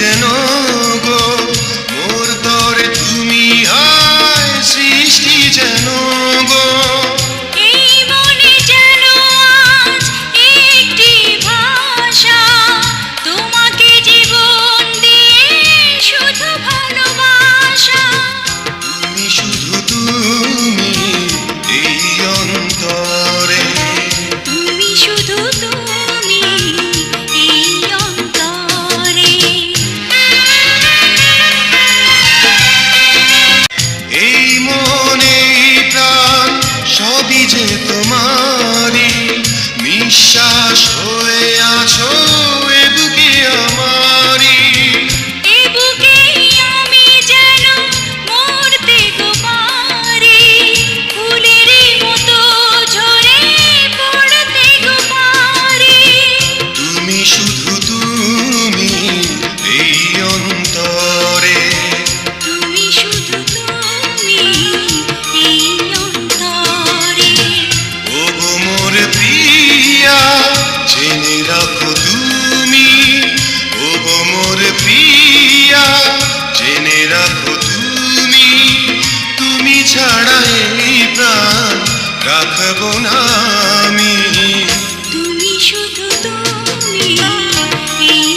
যেন গো মোর তরে তুমি হয় সৃষ্টি যেন গো এই মনে যেন আজ একটি ভাষা তোমাকে জীবন দিয়ে শুধু ভালোবাসা তুমি শুধু তুমি এই অন্তরে তুমি শুধু তুমি এই অন্তরে এই মনে প্রাণ সবই যে তোমারই নিঃশ্বাস হয়ে আছো এ বুকে আমারই এ বুকেই আমি যেন মরতে গো পারি ফুলের মতো ঝরে পড়তে গো পারি তুমি শুধু তুমি এই অন্তরে তুমি শুধু তুমি এই অন্তরে ও গো মোর প্রিয়া জেনে রাখো তুমি ও গো মোর প্রিয়া জেনে রাখো তুমি তুমি ছাড়া এই প্রাণ রাখবো না আমি তুমি শুধু তুমি এই